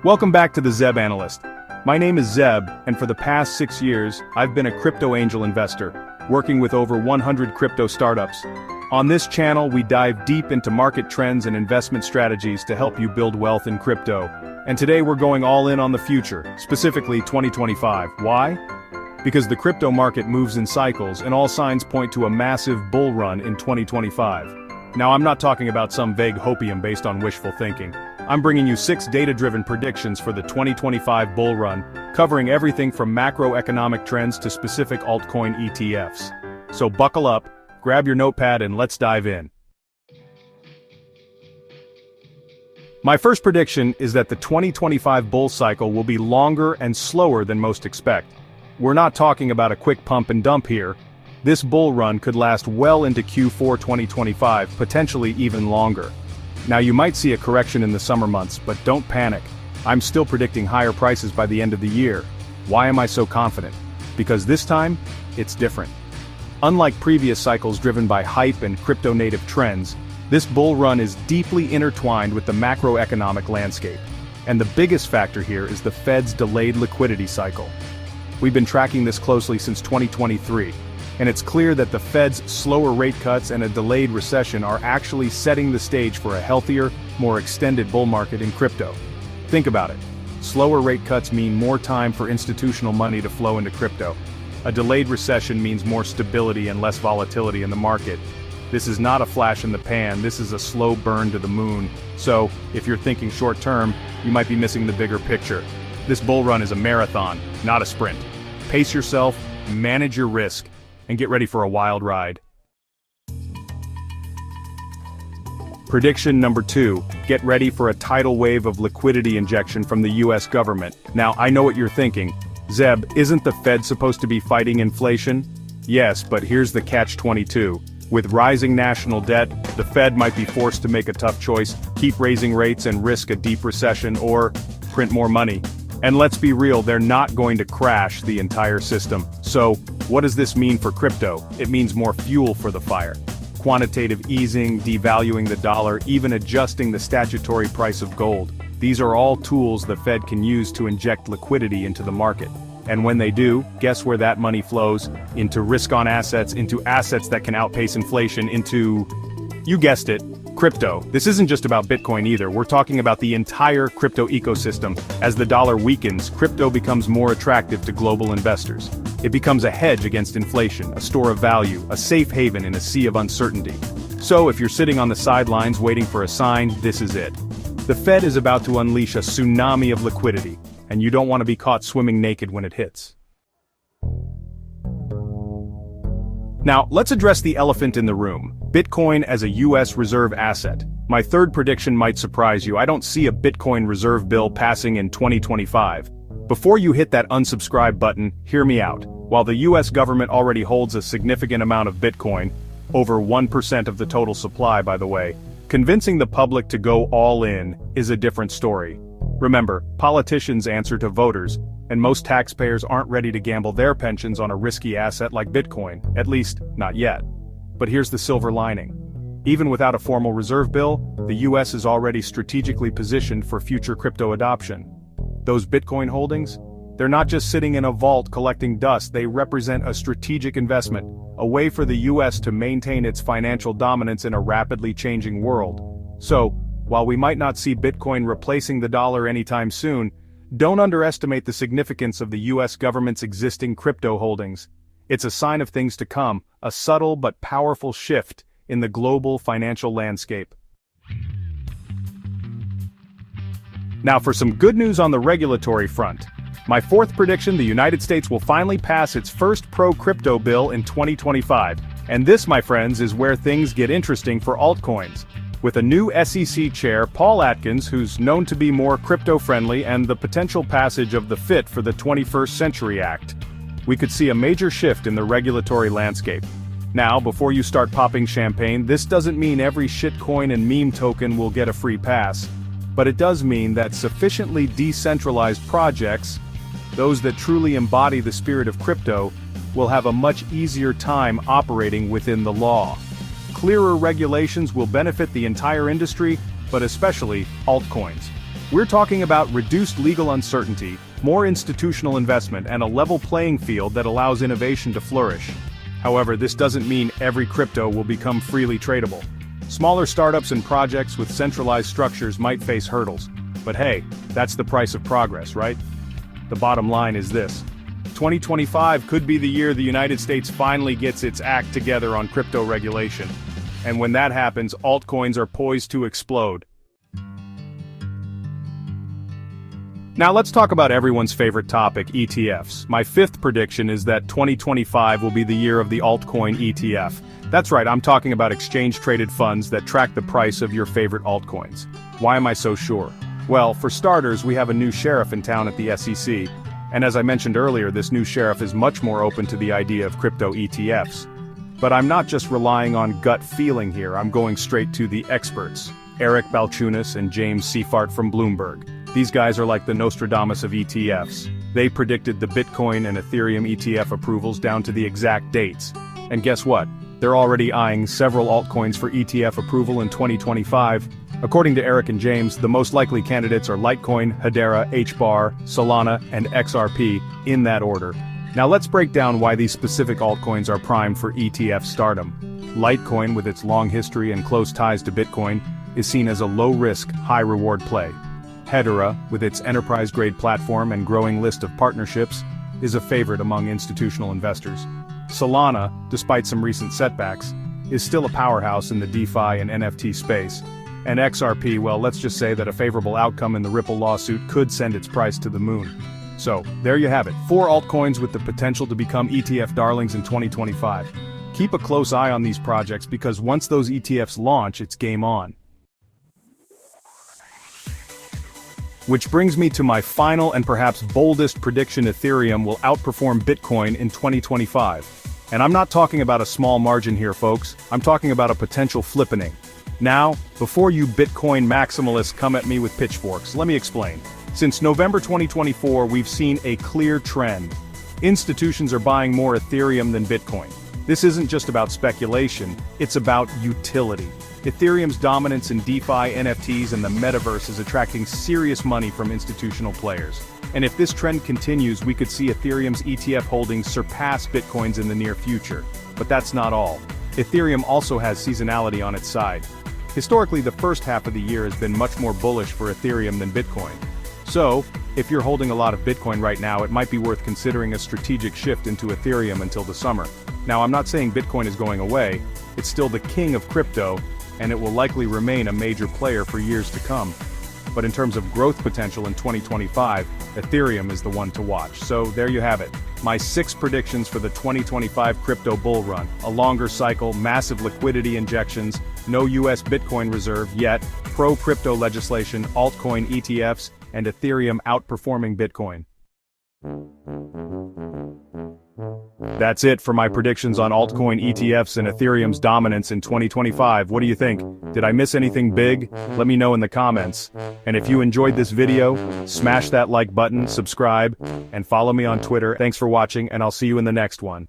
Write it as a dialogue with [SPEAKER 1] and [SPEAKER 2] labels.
[SPEAKER 1] Welcome back to the Zeb Analyst. My name is Zeb, and for the past 6 years, I've been a crypto angel investor, working with over 100 crypto startups. On this channel, we dive deep into market trends and investment strategies to help you build wealth in crypto. And today we're going all in on the future, specifically 2025. Why? Because the crypto market moves in cycles and all signs point to a massive bull run in 2025. Now, I'm not talking about some vague hopium based on wishful thinking. I'm bringing you 6 data-driven predictions for the 2025 bull run, covering everything from macroeconomic trends to specific altcoin ETFs. So buckle up, grab your notepad and let's dive in. My first prediction is that the 2025 bull cycle will be longer and slower than most expect. We're not talking about a quick pump and dump here. This bull run could last well into Q4 2025, potentially even longer. Now, you might see a correction in the summer months, but don't panic. I'm still predicting higher prices by the end of the year. Why am I so confident? Because this time, it's different. Unlike previous cycles driven by hype and crypto-native trends, this bull run is deeply intertwined with the macroeconomic landscape. And the biggest factor here is the Fed's delayed liquidity cycle. We've been tracking this closely since 2023. And it's clear that the Fed's slower rate cuts and a delayed recession are actually setting the stage for a healthier, more extended bull market in crypto. Think about it. Slower rate cuts mean more time for institutional money to flow into crypto. A delayed recession means more stability and less volatility in the market. This is not a flash in the pan, this is a slow burn to the moon. So, if you're thinking short term, you might be missing the bigger picture. This bull run is a marathon, not a sprint. Pace yourself, manage your risk, and get ready for a wild ride. Prediction number 2, get ready for a tidal wave of liquidity injection from the US government. Now, I know what you're thinking. Zeb, isn't the Fed supposed to be fighting inflation? Yes, but here's the catch-22. With rising national debt, the Fed might be forced to make a tough choice, keep raising rates and risk a deep recession, or print more money. And let's be real, they're not going to crash the entire system. So, what does this mean for crypto? It means more fuel for the fire. Quantitative easing, devaluing the dollar, even adjusting the statutory price of gold. These are all tools the Fed can use to inject liquidity into the market. And when they do, guess where that money flows? Into risk-on assets, into assets that can outpace inflation, into, you guessed it, crypto. This isn't just about Bitcoin either, we're talking about the entire crypto ecosystem. As the dollar weakens, crypto becomes more attractive to global investors. It becomes a hedge against inflation, a store of value, a safe haven in a sea of uncertainty. So if you're sitting on the sidelines waiting for a sign, this is it. The Fed is about to unleash a tsunami of liquidity, and you don't want to be caught swimming naked when it hits. Now, let's address the elephant in the room. Bitcoin as a US reserve asset. My third prediction might surprise you. I don't see a Bitcoin reserve bill passing in 2025. Before you hit that unsubscribe button, hear me out. While the US government already holds a significant amount of Bitcoin, over 1% of the total supply, by the way, convincing the public to go all in is a different story. Remember, politicians answer to voters, and most taxpayers aren't ready to gamble their pensions on a risky asset like Bitcoin, at least, not yet. But here's the silver lining. Even without a formal reserve bill, the US is already strategically positioned for future crypto adoption. Those Bitcoin holdings? They're not just sitting in a vault collecting dust, they represent a strategic investment, a way for the US to maintain its financial dominance in a rapidly changing world. So, while we might not see Bitcoin replacing the dollar anytime soon, don't underestimate the significance of the US government's existing crypto holdings. It's a sign of things to come, a subtle but powerful shift in the global financial landscape. Now for some good news on the regulatory front. My fourth prediction, the United States will finally pass its first pro-crypto bill in 2025. And this, my friends, is where things get interesting for altcoins. With a new SEC chair, Paul Atkins, who's known to be more crypto-friendly, and the potential passage of the Fit for the 21st Century Act, we could see a major shift in the regulatory landscape. Now, before you start popping champagne, this doesn't mean every shitcoin and meme token will get a free pass. But it does mean that sufficiently decentralized projects, those that truly embody the spirit of crypto, will have a much easier time operating within the law. Clearer regulations will benefit the entire industry, but especially altcoins. We're talking about reduced legal uncertainty, more institutional investment, and a level playing field that allows innovation to flourish. However, this doesn't mean every crypto will become freely tradable. Smaller startups and projects with centralized structures might face hurdles. But hey, that's the price of progress, right? The bottom line is this. 2025 could be the year the United States finally gets its act together on crypto regulation. And when that happens, altcoins are poised to explode. Now let's talk about everyone's favorite topic, ETFs. My fifth prediction is that 2025 will be the year of the Altcoin ETF. That's right, I'm talking about exchange-traded funds that track the price of your favorite altcoins. Why am I so sure? Well, for starters, we have a new sheriff in town at the SEC. And as I mentioned earlier, this new sheriff is much more open to the idea of crypto ETFs. But I'm not just relying on gut feeling here, I'm going straight to the experts. Eric Balchunas and James Seifert from Bloomberg. These guys are like the Nostradamus of ETFs. They predicted the Bitcoin and Ethereum ETF approvals down to the exact dates. And guess what? They're already eyeing several altcoins for ETF approval in 2025. According to Eric and James, the most likely candidates are Litecoin, Hedera, HBAR, Solana, and XRP, in that order. Now let's break down why these specific altcoins are primed for ETF stardom. Litecoin, with its long history and close ties to Bitcoin, is seen as a low-risk, high-reward play. Hedera, with its enterprise-grade platform and growing list of partnerships, is a favorite among institutional investors. Solana, despite some recent setbacks, is still a powerhouse in the DeFi and NFT space. And XRP, well, let's just say that a favorable outcome in the Ripple lawsuit could send its price to the moon. So, there you have it, 4 altcoins with the potential to become ETF darlings in 2025. Keep a close eye on these projects because once those ETFs launch, it's game on. Which brings me to my final and perhaps boldest prediction: Ethereum will outperform Bitcoin in 2025. And I'm not talking about a small margin here, folks, I'm talking about a potential flippening. Now, before you Bitcoin maximalists come at me with pitchforks, let me explain. Since November 2024, we've seen a clear trend. Institutions are buying more Ethereum than Bitcoin. This isn't just about speculation, it's about utility. Ethereum's dominance in DeFi, NFTs, and the metaverse is attracting serious money from institutional players. And if this trend continues, we could see Ethereum's ETF holdings surpass Bitcoin's in the near future. But that's not all. Ethereum also has seasonality on its side. Historically, the first half of the year has been much more bullish for Ethereum than Bitcoin. So, if you're holding a lot of Bitcoin right now, it might be worth considering a strategic shift into Ethereum until the summer. Now, I'm not saying Bitcoin is going away, it's still the king of crypto, and it will likely remain a major player for years to come. But in terms of growth potential in 2025, Ethereum is the one to watch. So there you have it. My 6 predictions for the 2025 crypto bull run. A longer cycle, massive liquidity injections, no US Bitcoin reserve yet, pro-crypto legislation, altcoin ETFs, and Ethereum outperforming Bitcoin. That's it for my predictions on altcoin ETFs and Ethereum's dominance in 2025. What do you think? Did I miss anything big? Let me know in the comments. And if you enjoyed this video, smash that like button, subscribe, and follow me on Twitter. Thanks for watching, and I'll see you in the next one.